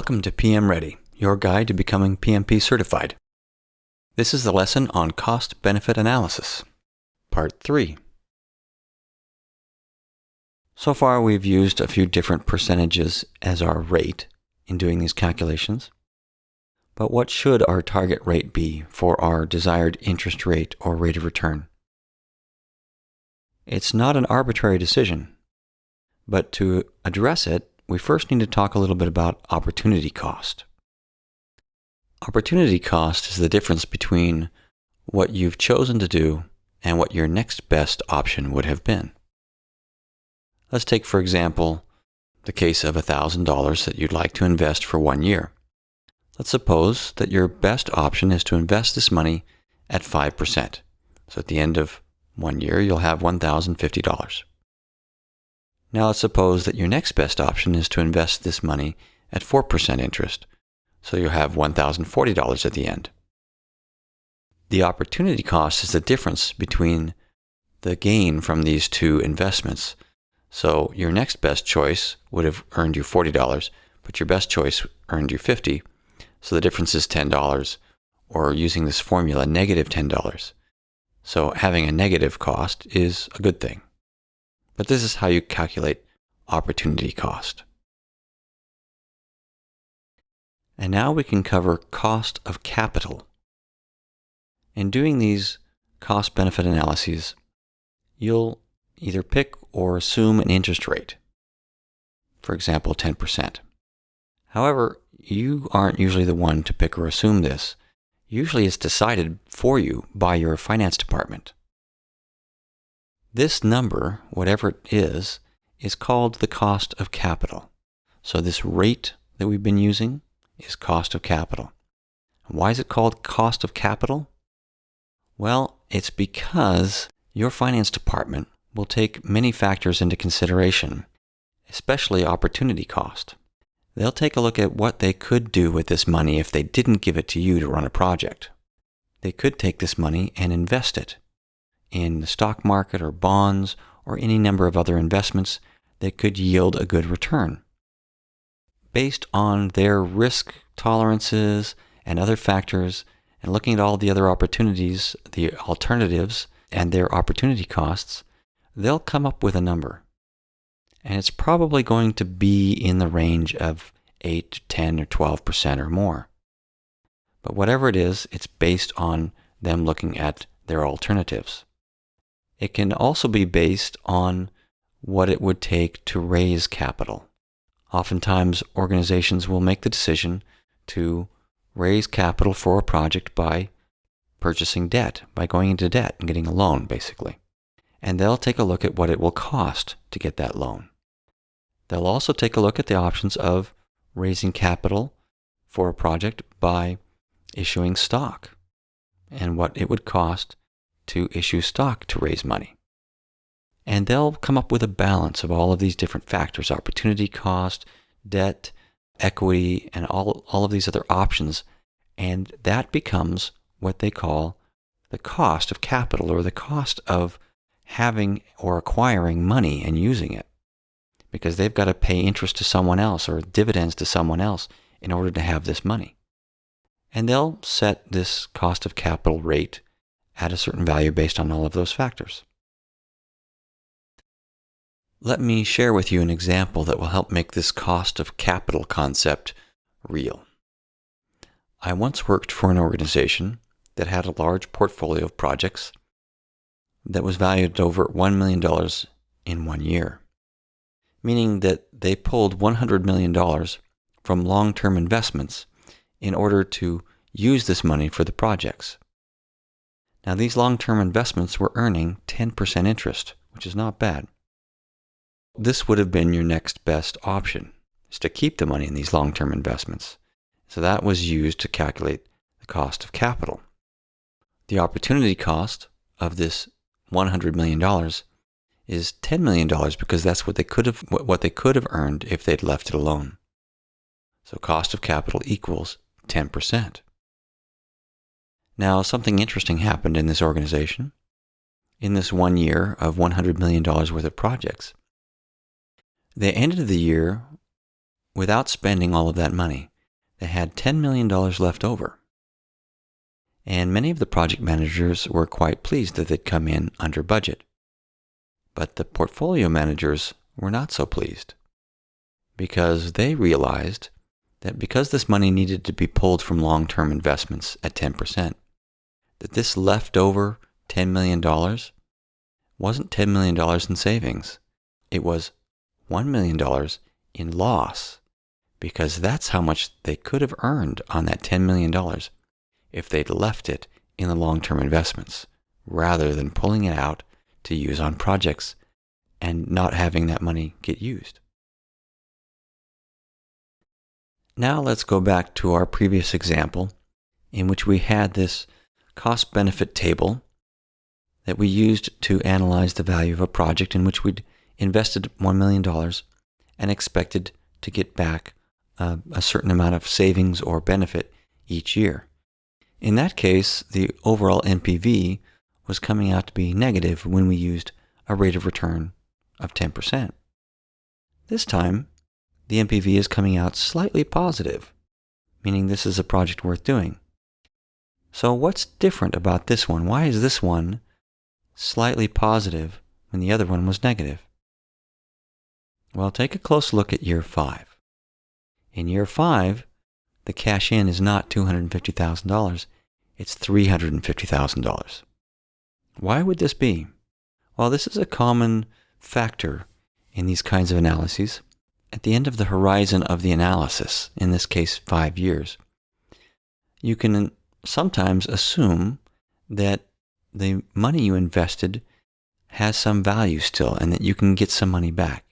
Welcome to PM Ready, your guide to becoming PMP certified. This is the lesson on cost-benefit analysis, Part 3. So far we've used a few different percentages as our rate in doing these calculations. But what should our target rate be for our desired interest rate or rate of return? It's not an arbitrary decision, but to address it, we first need to talk a little bit about opportunity cost. Opportunity cost is the difference between what you've chosen to do and what your next best option would have been. Let's take, for example, the case of $1,000 that you'd like to invest for 1 year. Let's suppose that your best option is to invest this money at 5%. So at the end of 1 year, you'll have $1,050. Now let's suppose that your next best option is to invest this money at 4% interest. So you'll have $1,040 at the end. The opportunity cost is the difference between the gain from these two investments. So your next best choice would have earned you $40, but your best choice earned you $50. So the difference is $10, or using this formula, negative $10. So having a negative cost is a good thing. But this is how you calculate opportunity cost. And now we can cover cost of capital. In doing these cost-benefit analyses, you'll either pick or assume an interest rate, for example, 10%. However, you aren't usually the one to pick or assume this. Usually it's decided for you by your finance department. This number, whatever it is called the cost of capital. So this rate that we've been using is cost of capital. Why is it called cost of capital? Well, it's because your finance department will take many factors into consideration, especially opportunity cost. They'll take a look at what they could do with this money if they didn't give it to you to run a project. They could take this money and invest it in the stock market or bonds or any number of other investments that could yield a good return. Based on their risk tolerances and other factors, and looking at all the other opportunities, the alternatives, and their opportunity costs, they'll come up with a number. And it's probably going to be in the range of 8, 10, or 12% or more. But whatever it is, it's based on them looking at their alternatives. It can also be based on what it would take to raise capital. Oftentimes, organizations will make the decision to raise capital for a project by purchasing debt, by going into debt and getting a loan, basically. And they'll take a look at what it will cost to get that loan. They'll also take a look at the options of raising capital for a project by issuing stock and what it would cost to issue stock to raise money. And they'll come up with a balance of all of these different factors, opportunity cost, debt, equity, and all of these other options. And that becomes what they call the cost of capital, or the cost of having or acquiring money and using it. Because they've got to pay interest to someone else or dividends to someone else in order to have this money. And they'll set this cost of capital rate at a certain value based on all of those factors. Let me share with you an example that will help make this cost of capital concept real. I once worked for an organization that had a large portfolio of projects that was valued at over $1 million in 1 year, meaning that they pulled $100 million from long-term investments in order to use this money for the projects. Now, these long-term investments were earning 10% interest, which is not bad. This would have been your next best option, is to keep the money in these long-term investments. So that was used to calculate the cost of capital. The opportunity cost of this $100 million is $10 million because that's what they could have earned if they'd left it alone. So cost of capital equals 10%. Now, something interesting happened in this organization. In this 1 year of $100 million worth of projects, they ended the year without spending all of that money. they had $10 million left over. And many of the project managers were quite pleased that they'd come in under budget. But the portfolio managers were not so pleased, because they realized that because this money needed to be pulled from long-term investments at 10%, that this leftover $10 million wasn't $10 million in savings. It was $1 million in loss, because that's how much they could have earned on that $10 million if they'd left it in the long-term investments, rather than pulling it out to use on projects and not having that money get used. Now let's go back to our previous example in which we had this cost-benefit table that we used to analyze the value of a project in which we'd invested $1 million and expected to get back a certain amount of savings or benefit each year. In that case, the overall NPV was coming out to be negative when we used a rate of return of 10%. This time, the NPV is coming out slightly positive, meaning this is a project worth doing. So what's different about this one? Why is this one slightly positive when the other one was negative? Well, take a close look at year 5. In year 5, the cash in is not $250,000, it's $350,000. Why would this be? Well, this is a common factor in these kinds of analyses. At the end of the horizon of the analysis, in this case 5 years, you can sometimes assume that the money you invested has some value still and that you can get some money back.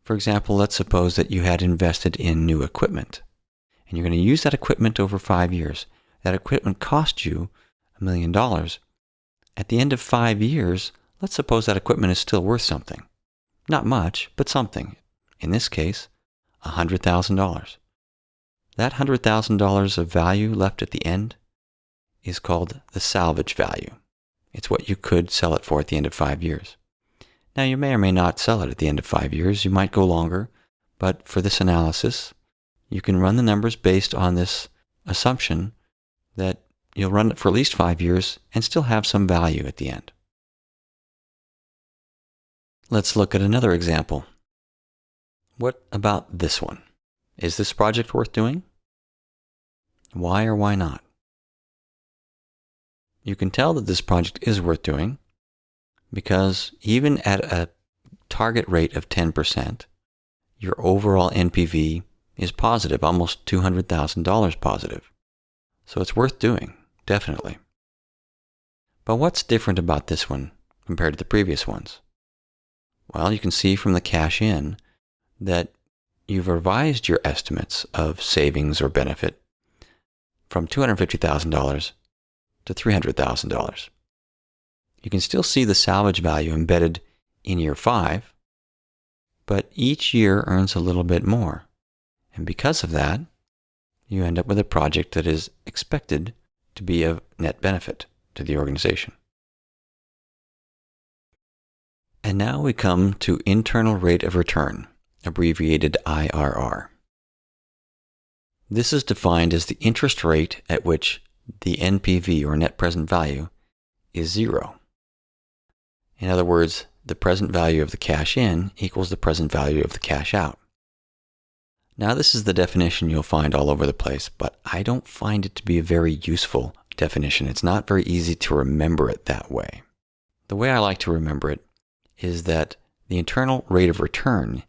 For example, let's suppose that you had invested in new equipment and you're going to use that equipment over 5 years. That equipment cost you $1 million. At the end of 5 years, let's suppose that equipment is still worth something. Not much, but something. In this case, $100,000. That $100,000 of value left at the end is called the salvage value. It's what you could sell it for at the end of 5 years. Now, you may or may not sell it at the end of 5 years. You might go longer, but for this analysis, you can run the numbers based on this assumption that you'll run it for at least 5 years and still have some value at the end. Let's look at another example. What about this one? Is this project worth doing? Why or why not? You can tell that this project is worth doing because even at a target rate of 10%, your overall NPV is positive, almost $200,000 positive. So it's worth doing, definitely. But what's different about this one compared to the previous ones? Well, you can see from the cash in that you've revised your estimates of savings or benefit from $250,000 to $300,000. You can still see the salvage value embedded in year 5, but each year earns a little bit more. And because of that, you end up with a project that is expected to be of net benefit to the organization. And now we come to internal rate of return, abbreviated IRR. This is defined as the interest rate at which the NPV, or net present value, is 0. In other words, the present value of the cash in equals the present value of the cash out. Now, this is the definition you'll find all over the place, but I don't find it to be a very useful definition. It's not very easy to remember it that way. The way I like to remember it is that the internal rate of return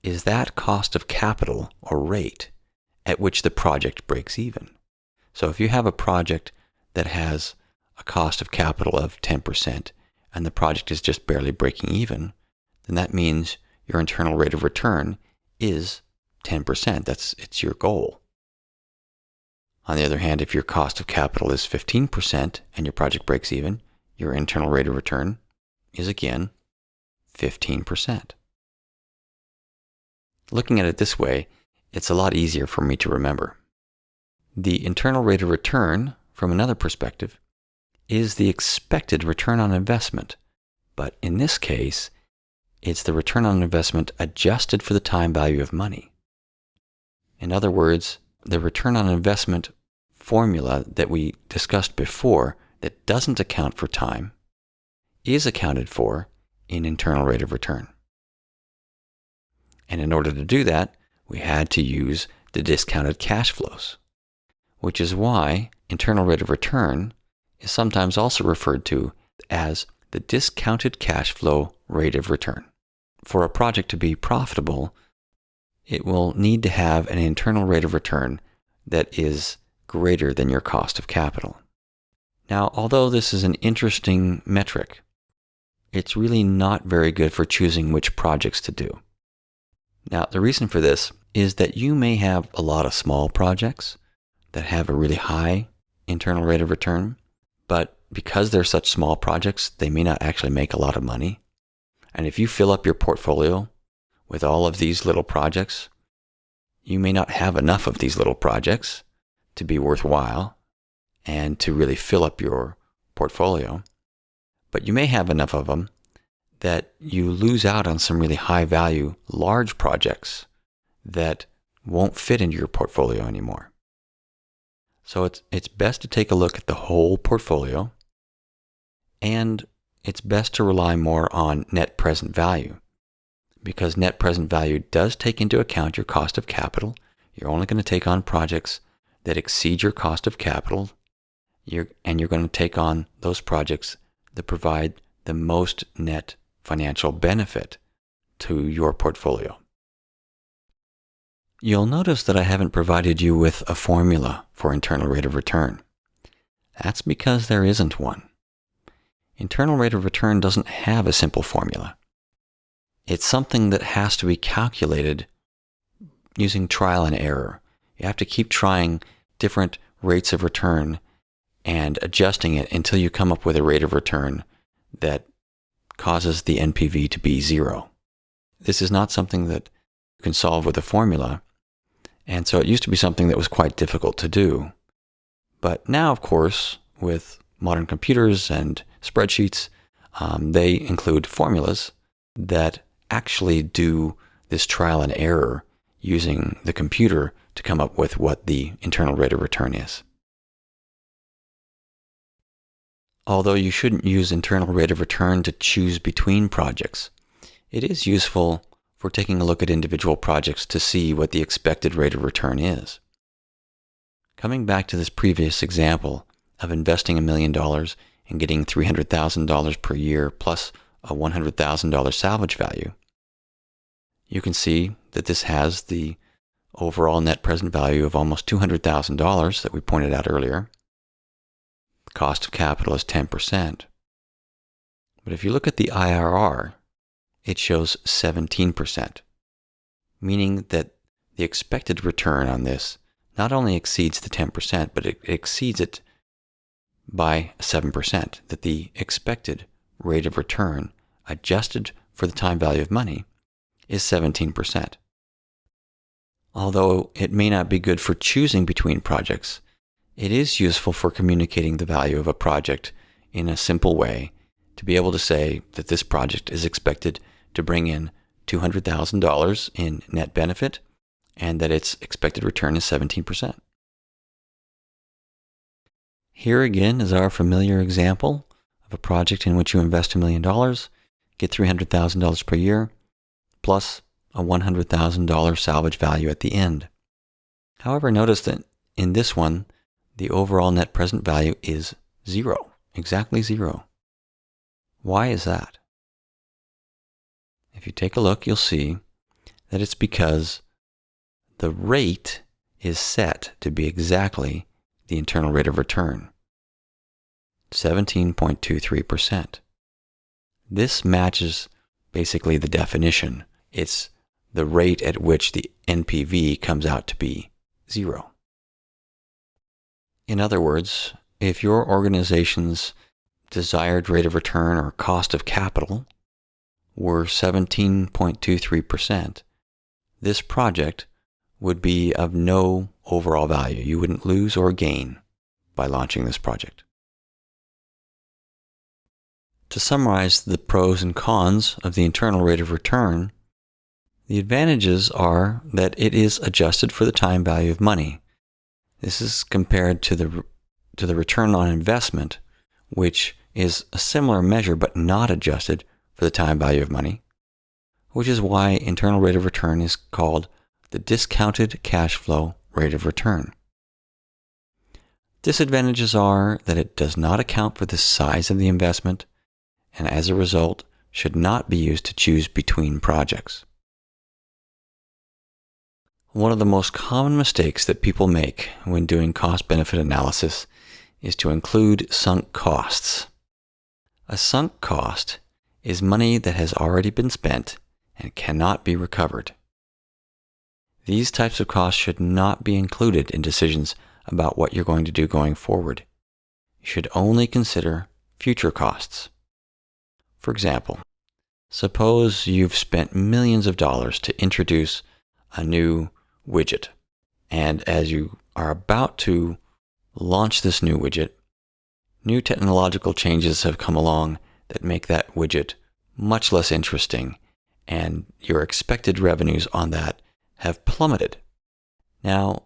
is that cost of capital or rate at which the project breaks even. So if you have a project that has a cost of capital of 10% and the project is just barely breaking even, then that means your internal rate of return is 10%. It's your goal. On the other hand, if your cost of capital is 15% and your project breaks even, your internal rate of return is again 15%. Looking at it this way, it's a lot easier for me to remember. The internal rate of return, from another perspective, is the expected return on investment, but in this case, it's the return on investment adjusted for the time value of money. In other words, the return on investment formula that we discussed before that doesn't account for time is accounted for in internal rate of return. And in order to do that, we had to use the discounted cash flows, which is why internal rate of return is sometimes also referred to as the discounted cash flow rate of return. For a project to be profitable, it will need to have an internal rate of return that is greater than your cost of capital. Now, although this is an interesting metric, it's really not very good for choosing which projects to do. Now, the reason for this is that you may have a lot of small projects that have a really high internal rate of return, but because they're such small projects, they may not actually make a lot of money. And if you fill up your portfolio with all of these little projects, you may not have enough of these little projects to be worthwhile and to really fill up your portfolio. But you may have enough of them that you lose out on some really high value, large projects that won't fit into your portfolio anymore. So it's best to take a look at the whole portfolio, and it's best to rely more on net present value, because net present value does take into account your cost of capital. You're only going to take on projects that exceed your cost of capital, and you're going to take on those projects that provide the most net financial benefit to your portfolio. You'll notice that I haven't provided you with a formula for internal rate of return. That's because there isn't one. Internal rate of return doesn't have a simple formula. It's something that has to be calculated using trial and error. You have to keep trying different rates of return and adjusting it until you come up with a rate of return that causes the NPV to be zero. This is not something that you can solve with a formula, and so it used to be something that was quite difficult to do. But now, of course, with modern computers and spreadsheets, they include formulas that actually do this trial and error using the computer to come up with what the internal rate of return is. Although you shouldn't use internal rate of return to choose between projects, it is useful for taking a look at individual projects to see what the expected rate of return is. Coming back to this previous example of investing $1 million and getting $300,000 per year plus a $100,000 salvage value, you can see that this has the overall net present value of almost $200,000 that we pointed out earlier. The cost of capital is 10%. But if you look at the IRR, it shows 17%, meaning that the expected return on this not only exceeds the 10%, but it exceeds it by 7%, that the expected rate of return adjusted for the time value of money is 17%. Although it may not be good for choosing between projects, it is useful for communicating the value of a project in a simple way to be able to say that this project is expected to bring in $200,000 in net benefit and that its expected return is 17%. Here again is our familiar example of a project in which you invest $1 million, get $300,000 per year, plus a $100,000 salvage value at the end. However, notice that in this one, the overall net present value is zero, exactly zero. Why is that? If you take a look, you'll see that it's because the rate is set to be exactly the internal rate of return, 17.23%. This matches basically the definition. It's the rate at which the NPV comes out to be zero. In other words, if your organization's desired rate of return or cost of capital were 17.23%, this project would be of no overall value. You wouldn't lose or gain by launching this project. To summarize the pros and cons of the internal rate of return, the advantages are that it is adjusted for the time value of money, This is compared to the return on investment, which is a similar measure but not adjusted for the time value of money, which is why internal rate of return is called the discounted cash flow rate of return. Disadvantages are that it does not account for the size of the investment, and as a result, should not be used to choose between projects. One of the most common mistakes that people make when doing cost-benefit analysis is to include sunk costs. A sunk cost is money that has already been spent and cannot be recovered. These types of costs should not be included in decisions about what you're going to do going forward. You should only consider future costs. For example, suppose you've spent millions of dollars to introduce a new widget, and as you are about to launch this new widget, new technological changes have come along that make that widget much less interesting, and your expected revenues on that have plummeted. Now,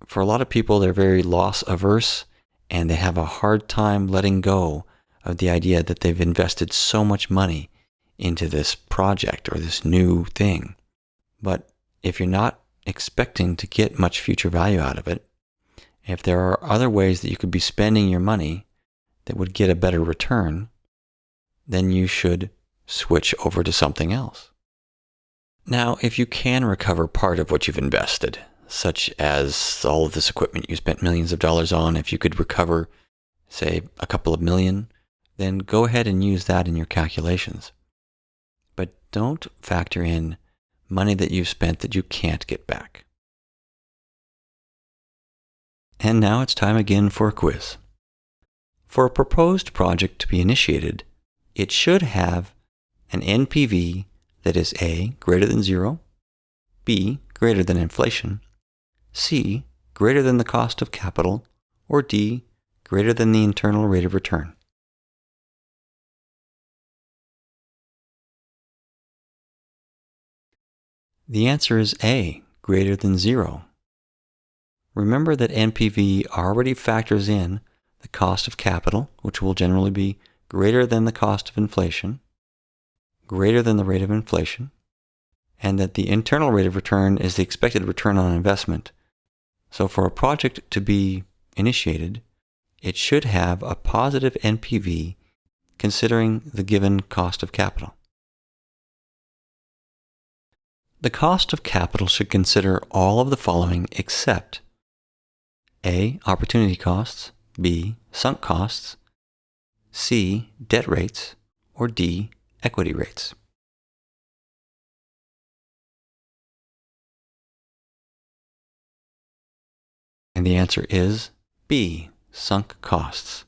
for a lot of people, they're very loss averse, and they have a hard time letting go of the idea that they've invested so much money into this project or this new thing. But if you're not expecting to get much future value out of it, if there are other ways that you could be spending your money that would get a better return, then you should switch over to something else. Now, if you can recover part of what you've invested, such as all of this equipment you spent millions of dollars on, if you could recover, say, a couple of million, then go ahead and use that in your calculations. But don't factor in money that you've spent that you can't get back. And now it's time again for a quiz. For a proposed project to be initiated, it should have an NPV that is A, greater than 0, B, greater than inflation, C, greater than the cost of capital, or D, greater than the internal rate of return. The answer is A, greater than 0. Remember that NPV already factors in the cost of capital, which will generally be greater than the cost of inflation, greater than the rate of inflation, and that the internal rate of return is the expected return on investment. So for a project to be initiated, it should have a positive NPV considering the given cost of capital. The cost of capital should consider all of the following except A, opportunity costs, B, sunk costs, C, debt rates, or D, equity rates. And the answer is B, sunk costs.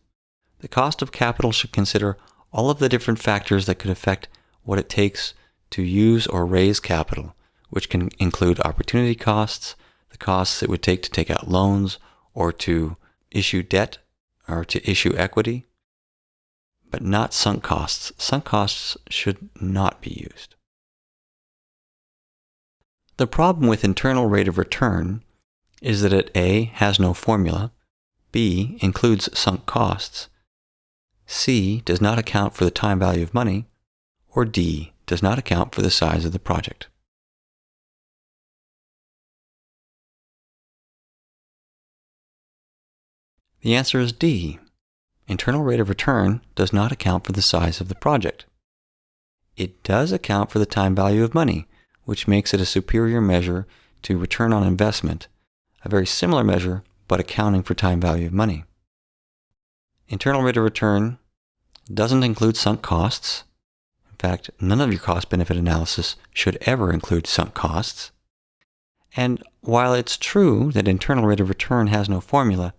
The cost of capital should consider all of the different factors that could affect what it takes to use or raise capital, which can include opportunity costs, the costs it would take to take out loans or to issue debt or to issue equity, but not sunk costs. Sunk costs should not be used. The problem with internal rate of return is that it A, has no formula, B, includes sunk costs, C, does not account for the time value of money, or D, does not account for the size of the project. The answer is D. Internal rate of return does not account for the size of the project. It does account for the time value of money, which makes it a superior measure to return on investment, a very similar measure, but accounting for time value of money. Internal rate of return doesn't include sunk costs. In fact, none of your cost-benefit analysis should ever include sunk costs. And while it's true that internal rate of return has no formula,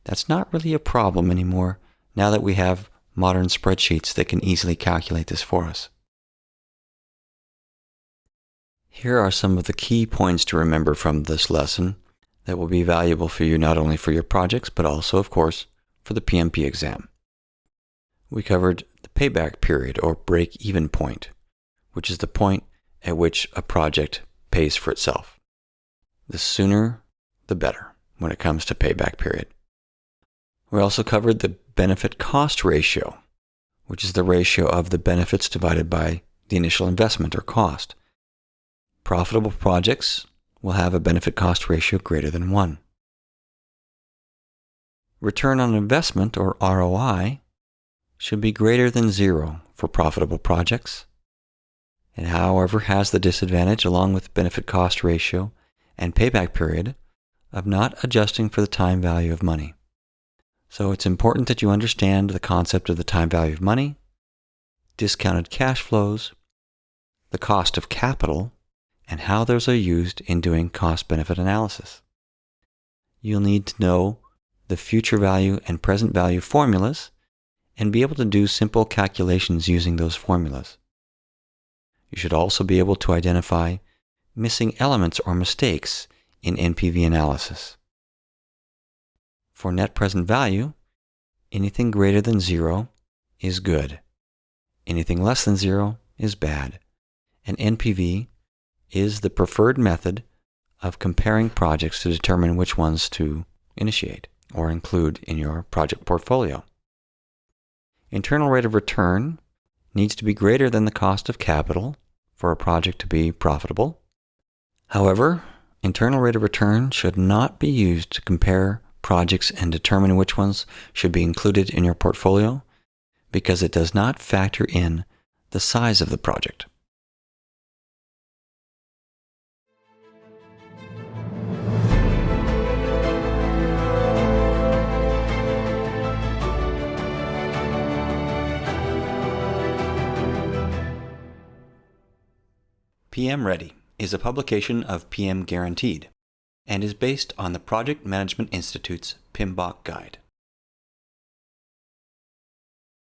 that's not really a problem anymore now that we have modern spreadsheets that can easily calculate this for us. Here are some of the key points to remember from this lesson that will be valuable for you not only for your projects, but also, of course, for the PMP exam. We covered the payback period or break-even point, which is the point at which a project pays for itself. The sooner, the better. when it comes to payback period. We also covered the benefit cost ratio, which is the ratio of the benefits divided by the initial investment or cost. Profitable projects will have a benefit cost ratio greater than 1. Return on investment, or ROI, should be greater than 0 for profitable projects. It, however, has the disadvantage, along with benefit cost ratio and payback period, of not adjusting for the time value of money. So it's important that you understand the concept of the time value of money, discounted cash flows, the cost of capital, and how those are used in doing cost-benefit analysis. You'll need to know the future value and present value formulas and be able to do simple calculations using those formulas. You should also be able to identify missing elements or mistakes in NPV analysis. For net present value, anything greater than 0 is good. Anything less than 0 is bad. And NPV is the preferred method of comparing projects to determine which ones to initiate or include in your project portfolio. Internal rate of return needs to be greater than the cost of capital for a project to be profitable. However, internal rate of return should not be used to compare projects and determine which ones should be included in your portfolio, because it does not factor in the size of the project. PM Ready is a publication of PM Guaranteed and is based on the Project Management Institute's PMBOK guide.